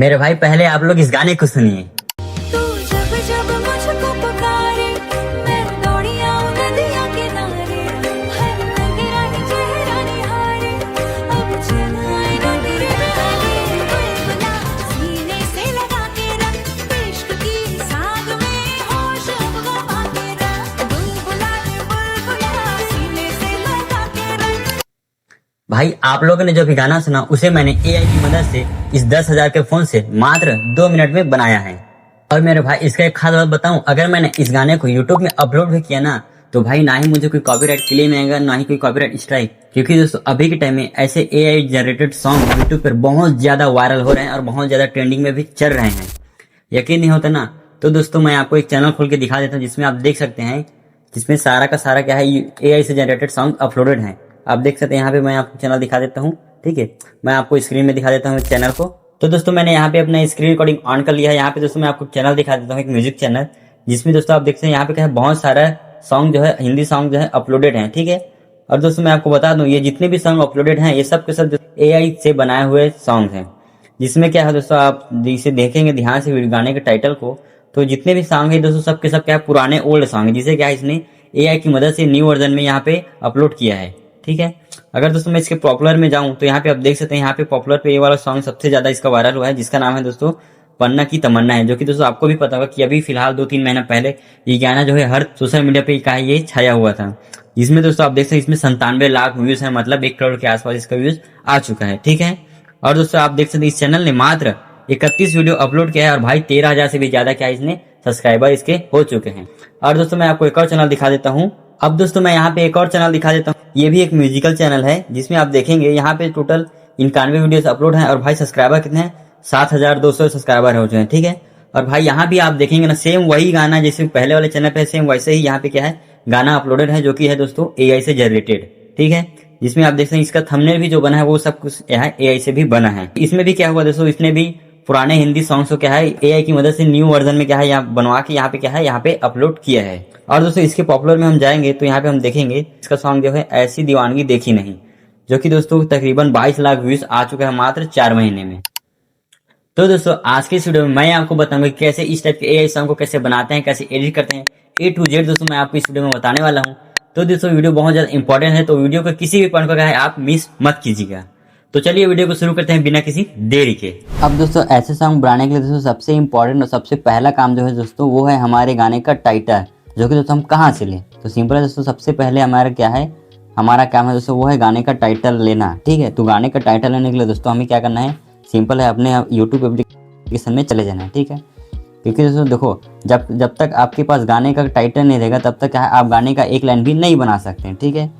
मेरे भाई पहले आप लोग इस गाने को सुनिए। तू जब जब मुझको पुकारे, मैं दौड़ी आऊं नदिया किनारे, हर लगे रानी चेहरा निहारे, अब चल आए ना तेरे बहाने। बुलबुला सीने से लगा के रख, इश्क की साग में होश अब गवा के रख। बुलबुला रे बुलबुला सीने से लगा के रख। भाई आप लोगों ने जो भी गाना सुना उसे मैंने एआई की मदद से इस 10,000 के फोन से मात्र 2 मिनट में बनाया है। और मेरे भाई इसका एक खास बात बताऊं, अगर मैंने इस गाने को यूट्यूब में अपलोड भी किया ना तो भाई ना ही मुझे कोई कॉपीराइट क्लेम आएगा ना ही कोई कॉपीराइट स्ट्राइक, क्योंकि दोस्तों अभी के टाइम में ऐसे एआई जनरेटेड सॉन्ग यूट्यूब पर बहुत ज्यादा वायरल हो रहे हैं और बहुत ज्यादा ट्रेंडिंग में भी चल रहे हैं। यकीन नहीं होता ना, तो दोस्तों मैं आपको एक चैनल खोल के दिखा देता हूँ जिसमें आप देख सकते हैं, जिसमें सारा का सारा क्या है एआई से जनरेटेड सॉन्ग अपलोडेड है। आप देख सकते हैं यहाँ पे मैं आपको चैनल दिखा देता हूँ। ठीक है, मैं आपको स्क्रीन में दिखा देता हूँ चैनल को। तो दोस्तों मैंने यहाँ पे अपना स्क्रीन रिकॉर्डिंग ऑन कर लिया है। यहाँ पे दोस्तों मैं आपको चैनल दिखा देता हूँ, एक म्यूजिक चैनल, जिसमें दोस्तों आप देखते हैं यहाँ पे क्या है, बहुत सारा सॉन्ग जो है हिंदी सॉन्ग जो है अपलोडेड है। ठीक है, और दोस्तों मैं आपको बता दूं ये जितने भी सॉन्ग अपलोडेड हैं ये सब के सब एआई से बनाए हुए सॉन्ग हैं। जिसमें क्या है दोस्तों, आप इसे देखेंगे ध्यान से गाने के टाइटल को, तो जितने भी सॉन्ग है दोस्तों सब के सब क्या है, पुराने ओल्ड सॉन्ग है, जिसे क्या है इसने एआई की मदद से न्यू वर्जन में यहाँ पे अपलोड किया है। ठीक है, अगर दोस्तों मैं इसके पॉपुलर में जाऊं तो यहाँ पे आप देख सकते हैं, यहाँ पे पॉपुलर पे ये वाला सॉन्ग सबसे ज्यादा इसका वायरल हुआ है, जिसका नाम है दोस्तों पन्ना की तमन्ना है। जो कि दोस्तों आपको भी पता होगा कि अभी फिलहाल 2-3 महीना पहले ये गाना जो है हर सोशल मीडिया पे का ये छाया हुआ था। जिसमें दोस्तों आप देख सकते हैं इसमें 97 लाख व्यूज है, मतलब 1 करोड़ के आसपास इसका व्यूज आ चुका है। ठीक है, और दोस्तों आप देख सकते हैं इस चैनल ने मात्र 31 वीडियो अपलोड किया है और भाई 13,000 से भी ज्यादा क्या इसने सब्सक्राइबर इसके हो चुके हैं। और दोस्तों मैं आपको एक और चैनल दिखा देता हूँ। अब दोस्तों मैं यहाँ पे एक और चैनल दिखा देता हूँ, ये भी एक म्यूजिकल चैनल है, जिसमें आप देखेंगे यहाँ पे टोटल 91 वीडियोस अपलोड हैं और भाई सब्सक्राइबर कितने हैं, 7,200 सब्सक्राइबर हो चुके हैं। ठीक है, और भाई यहाँ भी आप देखेंगे ना सेम वही गाना जैसे पहले वाले चैनल पे सेम वैसे ही यहाँ पे क्या है गाना अपलोडेड है, जो कि है दोस्तों एआई से जनरेटेड। ठीक है, जिसमें आप देख सकते हैं इसका थंबनेल भी जो बना है वो सब कुछ यहाँ एआई से भी बना है। इसमें भी क्या हुआ दोस्तों, इसने भी पुराने हिंदी सॉन्ग्स को क्या है एआई की मदद से न्यू वर्जन में क्या है यहाँ बनवा के यहाँ पे क्या है यहाँ पे अपलोड किया है। और दोस्तों इसके पॉपुलर में हम जाएंगे तो यहाँ पे हम देखेंगे इसका सॉन्ग जो है ऐसी दीवानगी देखी नहीं, जो कि दोस्तों तकरीबन 22 लाख व्यूज आ चुका है मात्र 4 महीने में। तो दोस्तों आज के इस वीडियो में मैं आपको बताऊंगा कैसे इस टाइप के एआई सॉन्ग को कैसे बनाते हैं, कैसे एडिट करते हैं, A to Z दोस्तों मैं आपको इस वीडियो में बताने वाला हूँ। तो दोस्तों वीडियो बहुत ज्यादा इंपॉर्टेंट है, तो वीडियो को किसी भी पॉइंट को क्या है आप मिस मत कीजिएगा। तो चलिए वीडियो को शुरू करते हैं बिना किसी देरी के। अब दोस्तों ऐसे सॉन्ग बनाने के लिए दोस्तों सबसे इम्पोर्टेंट और सबसे पहला काम जो है दोस्तों वो है हमारे गाने का टाइटल, जो कि दोस्तों हम कहाँ से लें। तो सिंपल है दोस्तों, सबसे पहले हमारा क्या है, हमारा काम है दोस्तों वो है गाने का टाइटल लेना। ठीक है, तो गाने का टाइटल लेने के लिए दोस्तों हमें क्या करना है, सिंपल है अपने यूट्यूब एप्लीकेशन में चले जाना है। ठीक है, क्योंकि दोस्तों देखो जब तक आपके पास गाने का टाइटल नहीं रहेगा तब तक क्या है आप गाने का एक लाइन भी नहीं बना सकते हैं। ठीक है,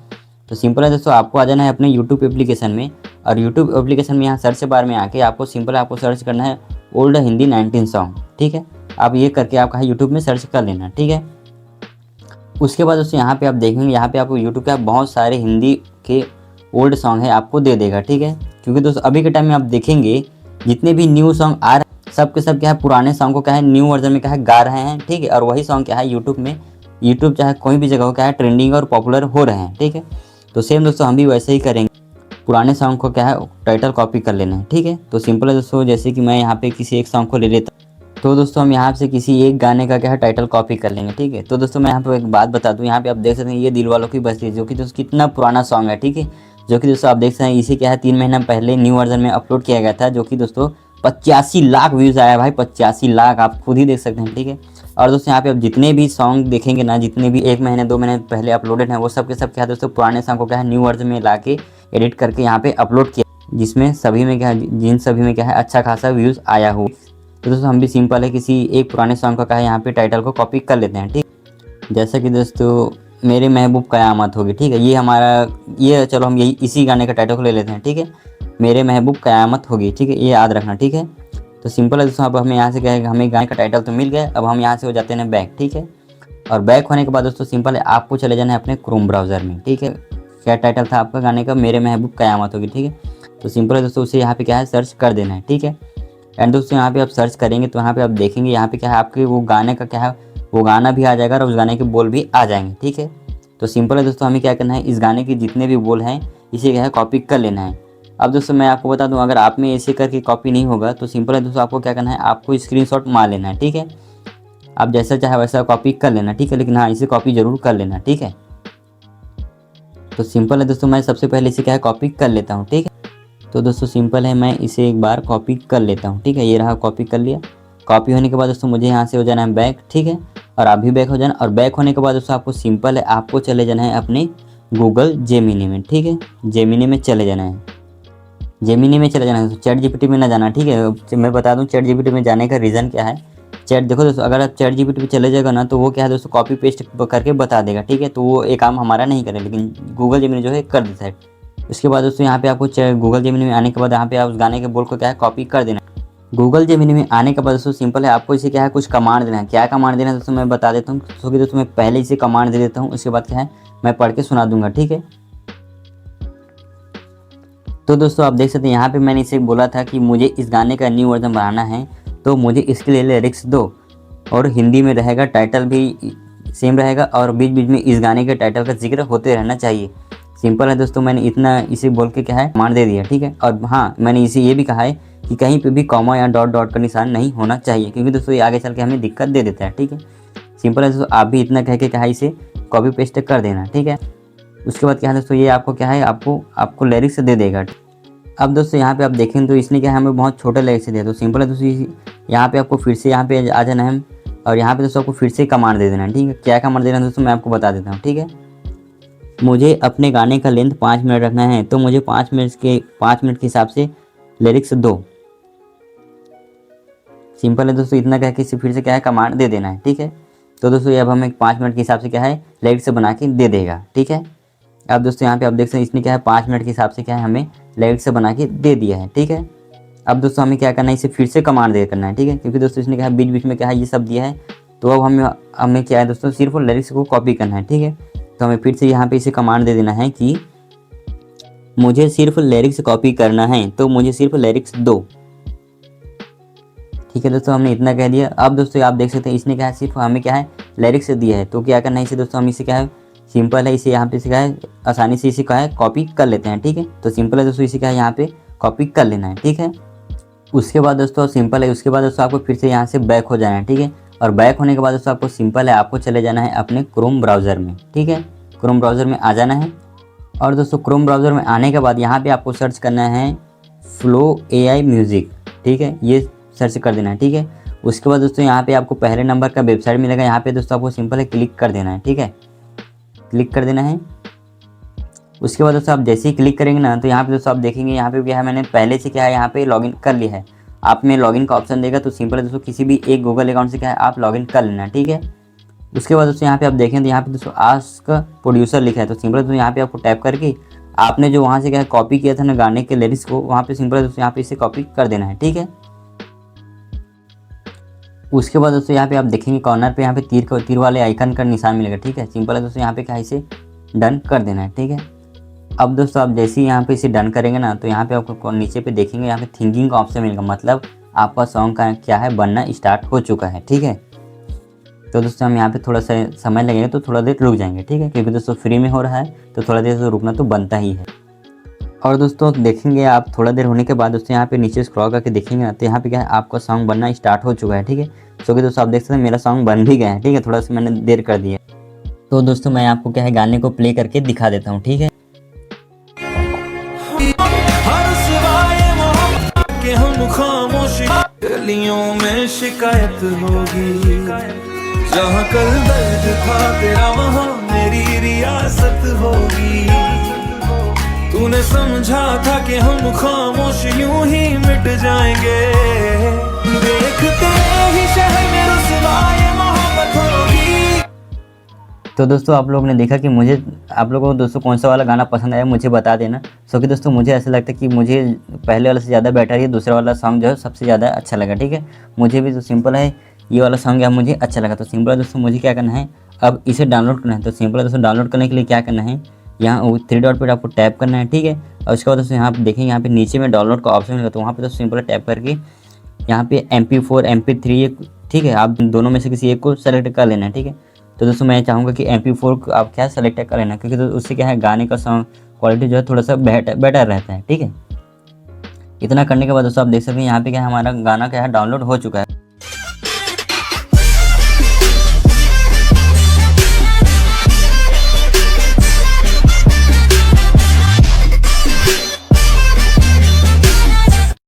तो सिंपल है दोस्तों आपको आ जाना है अपने यूट्यूब एप्लीकेशन में, और यूट्यूब एप्लीकेशन में यहाँ सर्च बार में आके आपको सिंपल आपको सर्च करना है ओल्ड हिंदी 19 सॉन्ग। ठीक है, आप ये करके आप कहा यूट्यूब में सर्च कर लेना। ठीक है, उसके बाद दोस्तों यहाँ पे आप देखेंगे यहाँ पे आपको यूट्यूब का बहुत सारे हिंदी के ओल्ड सॉन्ग है आपको दे देगा। ठीक है, क्योंकि दोस्तों अभी के टाइम में आप देखेंगे जितने भी न्यू सॉन्ग आ रहे हैं सब के सब क्या है पुराने सॉन्ग को क्या है न्यू वर्जन में क्या है गा रहे हैं। ठीक है, और वही सॉन्ग क्या है यूट्यूब चाहे कोई भी जगह हो क्या है ट्रेंडिंग और पॉपुलर हो रहे हैं। ठीक है, तो सेम दोस्तों हम भी वैसे ही करेंगे, पुराने सॉन्ग को क्या है टाइटल कॉपी कर लेना है। ठीक है, तो सिंपल है दोस्तों, जैसे कि मैं यहाँ पे किसी एक सॉन्ग को ले लेता हूँ, तो दोस्तों हम यहाँ से किसी एक गाने का क्या है टाइटल कॉपी कर लेंगे। ठीक है, तो दोस्तों मैं यहाँ पे एक बात बता दूँ, यहाँ पे आप देख सकते हैं ये दिल वालों की बस्ती, जो कि दोस्तों कितना पुराना सॉन्ग है। ठीक है, जो कि दोस्तों आप देख सकते हैं इसे क्या है 3 महीना पहले न्यू वर्जन में अपलोड किया गया था, जो कि दोस्तों 85 लाख व्यूज आया भाई, 85 लाख आप खुद ही देख सकते हैं। ठीक है, और दोस्तों यहाँ पे आप जितने भी सॉन्ग देखेंगे ना, जितने भी 1 महीने 2 महीने पहले अपलोडेड हैं वो सब के सब क्या है दोस्तों पुराने सॉन्ग को क्या है न्यू वर्जन में ला के एडिट करके यहाँ पे अपलोड किया, जिसमें सभी में क्या है जिन सभी में क्या है अच्छा खासा व्यूज आया हो। तो दोस्तों हम भी सिंपल है किसी एक पुराने सॉन्ग का क्या है यहाँ पे टाइटल को कॉपी कर लेते हैं। ठीक, जैसा कि दोस्तों मेरे महबूब कयामत होगी। ठीक है, ये हमारा ये चलो हम यही इसी गाने का टाइटल को ले लेते हैं। ठीक है, मेरे महबूब कयामत होगी। ठीक है, ये याद रखना। ठीक है, तो सिंपल है दोस्तों अब हमें यहाँ से क्या है हमें गाने का टाइटल तो मिल गया, अब हम यहाँ से हो जाते हैं बैक। ठीक है, और बैक होने के बाद दोस्तों सिंपल है आपको चले जाना है अपने क्रोम ब्राउज़र में। ठीक है, क्या टाइटल था आपका गाने का, मेरे महबूब कयामत होगी। ठीक है, तो सिंपल है दोस्तों उसे यहाँ पे क्या है सर्च कर देना है। ठीक है, एंड दोस्तों यहाँ पे आप सर्च करेंगे तो यहाँ पे आप देखेंगे यहाँ पे क्या है आपके वो गाने का क्या है वो गाना भी आ जाएगा और उस गाने के बोल भी आ जाएंगे। ठीक है, तो सिंपल है दोस्तों हमें क्या करना है इस गाने के जितने भी बोल हैं इसे क्या है कॉपी कर लेना है। अब दोस्तों मैं आपको बता दूं, अगर आप में ऐसे करके कॉपी नहीं होगा तो सिंपल है दोस्तों, आपको क्या करना है, आपको स्क्रीनशॉट मार लेना है, ठीक है। आप जैसा चाहे वैसा कॉपी कर लेना, ठीक है, लेकिन हाँ इसे कॉपी जरूर कर लेना, ठीक है। तो सिंपल है दोस्तों, मैं सबसे पहले इसे क्या है कॉपी कर लेता हूँ, ठीक है। तो दोस्तों सिंपल है, मैं इसे एक बार कॉपी कर लेता हूँ, ठीक है। ये रहा, कॉपी कर लिया। कॉपी होने के बाद दोस्तों मुझे यहाँ से हो जाना है बैक, ठीक है, और आप भी बैक हो जाना। और बैक होने के बाद दोस्तों आपको सिंपल है, आपको चले जाना है अपने गूगल जेमिनी में, ठीक है। जेमिनी में चले जाना है, जेमिनी में चले जाना है, चैट जीपीटी में ना जाना, ठीक है। मैं बता दूं चैट जीपीटी में जाने का रीज़न क्या है। चैट देखो दोस्तों, अगर आप चैट जीपीटी पे चले जाएगा ना तो वो क्या है दोस्तों, कॉपी पेस्ट करके बता देगा, ठीक है। तो वो एक काम हमारा नहीं करे, लेकिन गूगल जेमिनी जो है कर देता है। उसके बाद दोस्तों यहाँ पे आपको गूगल जेमिनी में आने के बाद यहाँ पे आप उस गाने के बोल को क्या है कॉपी कर देना। गूगल जेमिनी में आने के बाद दोस्तों सिंपल है, आपको इसे क्या है कुछ कमांड देना है। क्या कमांड देना है दोस्तों मैं बता देता हूँ। क्योंकि दोस्तों मैं पहले इसे कमांड दे देता हूँ, उसके बाद क्या है मैं पढ़ के सुना दूंगा, ठीक है। तो दोस्तों आप देख सकते हैं यहाँ पे मैंने इसे बोला था कि मुझे इस गाने का न्यू वर्जन बनाना है, तो मुझे इसके लिए लिरिक्स दो, और हिंदी में रहेगा, टाइटल भी सेम रहेगा, और बीच बीच में इस गाने के टाइटल का जिक्र होते रहना चाहिए। सिंपल है दोस्तों, मैंने इतना इसे बोल के क्या है कमांड दे दिया, ठीक है। और हाँ मैंने इसे ये भी कहा है कि कहीं पे भी कॉमा या डॉट डॉट का निशान नहीं होना चाहिए, क्योंकि दोस्तों ये आगे चल के हमें दिक्कत दे देता है, ठीक है। सिंपल है दोस्तों, आप भी इतना कह के क्या है इसे कॉपी पेस्ट कर देना, ठीक है। उसके बाद क्या है दोस्तों, ये आपको क्या है आपको लिरिक्स दे देगा। अब दोस्तों यहाँ पे आप देखें तो इसने क्या है हमें बहुत छोटे लिरिक्स दिया। तो सिंपल है दोस्तों, यहाँ पे आपको फिर से यहाँ पे आ जाना है, और यहाँ पे दोस्तों आपको फिर से कमांड दे देना है, ठीक है। क्या कमांड देना है दोस्तों मैं आपको बता देता हूँ, ठीक है। मुझे अपने गाने का लेंथ 5 मिनट रखना है, तो मुझे 5 मिनट के हिसाब से लिरिक्स दो। सिंपल है दोस्तों, इतना कह के इसे फिर से क्या है कमांड दे देना है, ठीक है। तो दोस्तों ये अब हमें 5 मिनट के हिसाब से क्या है लिरिक्स बना के दे देगा, ठीक है। अब दोस्तों यहाँ पे आप देख सकते हैं इसने क्या है 5 मिनट के हिसाब से क्या है हमें लिरिक्स बना के दे दिया है, ठीक है। अब दोस्तों हमें क्या करना है, इसे फिर से कमांड दे करना है, ठीक है, क्योंकि दोस्तों इसने क्या है बीच बीच में क्या है ये सब दिया है। तो अब हमें क्या है दोस्तों सिर्फ लिरिक्स को कॉपी करना है, ठीक है। तो हमें फिर से यहाँ पे इसे कमांड दे देना है कि मुझे सिर्फ लिरिक्स कॉपी करना है, तो मुझे सिर्फ लिरिक्स दो, ठीक है दोस्तों। हमने इतना कह दिया। अब दोस्तों आप देख सकते हैं इसने क्या है सिर्फ हमें क्या है लिरिक्स दिया है। तो क्या करना है इसे दोस्तों, हम इसे क्या है सिंपल है, इसे यहाँ पे क्या है आसानी से इसे क्या है कॉपी कर लेते हैं, ठीक है। तो सिंपल है दोस्तों, इसे क्या है यहाँ पे कॉपी कर लेना है, ठीक है। उसके बाद दोस्तों सिंपल है, उसके बाद दोस्तों आपको फिर से यहाँ से बैक हो जाना है, ठीक है। और बैक होने के बाद दोस्तों आपको सिंपल है, आपको चले जाना है अपने क्रोम ब्राउज़र में, ठीक है। क्रोम ब्राउज़र में आ जाना है, और दोस्तों क्रोम ब्राउज़र में आने के बाद यहाँ पे आपको सर्च करना है फ्लो AI म्यूज़िक, ठीक है, ये सर्च कर देना है, ठीक है। उसके बाद दोस्तों यहाँ पे आपको पहले नंबर का वेबसाइट मिलेगा, यहाँ पे दोस्तों आपको सिंपल है क्लिक कर देना है, ठीक है, क्लिक कर देना है। उसके बाद दोस्तों आप जैसे ही क्लिक करेंगे ना तो यहाँ पे दोस्तों आप देखेंगे यहाँ पे क्या है मैंने पहले से क्या है यहाँ पे लॉगिन कर लिया है। आप में लॉगिन का ऑप्शन देगा, तो सिंपल है दोस्तों किसी भी एक गूगल अकाउंट से क्या है आप लॉगिन कर लेना, ठीक है। उसके बाद दोस्तों यहाँ पे आप देखें तो यहाँ पे दोस्तों आस्क प्रोड्यूसर लिखा है। तो सिंपल है दोस्तों यहाँ पे आपको टैप करके आपने जो वहाँ से क्या है कॉपी किया था ना गाने के लिरिक्स को, वहाँ पे सिंपल है दोस्तों यहाँ पे इसे कॉपी कर देना है, ठीक है। उसके बाद दोस्तों यहाँ पे आप देखेंगे कॉर्नर पे यहाँ पे तीर वाले आइकन का निशान मिलेगा, ठीक है। सिंपल है दोस्तों यहाँ पे क्या है इसे डन कर देना है, ठीक है। अब दोस्तों आप जैसे ही यहाँ पे इसे डन करेंगे ना तो यहाँ पे आपको नीचे पे देखेंगे यहाँ पे थिंकिंग का ऑप्शन मिलेगा, मतलब आपका सॉन्ग का क्या है बनना स्टार्ट हो चुका है, ठीक है। तो दोस्तों हम यहाँ पे थोड़ा सा समय लगेगा तो थोड़ा देर रुक जाएंगे, ठीक है, क्योंकि दोस्तों फ्री में हो रहा है तो थोड़ा देर तो रुकना तो बनता ही है। और दोस्तों देखेंगे आप थोड़ा देर होने के बाद दोस्तों यहाँ पे नीचे स्क्रॉल करके देखेंगे ना तो यहाँ पे क्या है आपका सॉन्ग बनना स्टार्ट हो चुका है, ठीक है। तो कि दोस्तों आप देख सकते हैं मेरा सॉन्ग बन भी गया है, ठीक है, थोड़ा सा मैंने देर कर दिया। तो दोस्तों मैं आपको क्या है गाने को प्ले करके दिखा देता हूँ, ठीक है। कि हम खामोशी गलियों में शिकायत होगी, जहाँ कल दर्द था तेरा वहाँ मेरी रियासत होगी। तूने समझा था कि हम खामोश यूं ही मिट जाएंगे, देखते ही शहर में रुसवाए मोहब्बत होगी। तो दोस्तों आप लोगों ने देखा कि मुझे आप लोगों को दोस्तों कौन सा वाला गाना पसंद आया मुझे बता देना। कि दोस्तों मुझे ऐसा लगता है कि मुझे पहले वाले से ज़्यादा बेटर है दूसरा वाला सॉन्ग जो है सबसे ज़्यादा अच्छा लगा, ठीक है। मुझे भी तो सिंपल है ये वाला सॉन्ग है मुझे अच्छा लगा। तो सिंपल है दोस्तों मुझे क्या करना है अब इसे डाउनलोड करना है। तो सिंपल है दोस्तों डाउनलोड करने के लिए क्या करना है यहाँ 3 डॉट पर आपको टैप करना है, ठीक है। और उसके बाद दोस्तों यहाँ पे देखेंगे यहाँ पे नीचे में डाउनलोड का ऑप्शन मिलेगा, तो वहाँ पे दोस्तों सिंपल टैप करके यहाँ पे MP4 MP3 ठीक है आप दोनों में से किसी एक को सेलेक्ट कर लेना है, ठीक है। तो दोस्तों मैं चाहूँगा कि MP4 को आप क्या सेलेक्ट कर लेना, क्योंकि तो उससे क्या है गाने का साउंड क्वालिटी जो है थोड़ा सा बेटर रहता है, ठीक है। इतना करने के बाद दोस्तों आप देख सकते हैं यहाँ पे क्या है, हमारा गाना क्या है डाउनलोड हो चुका है।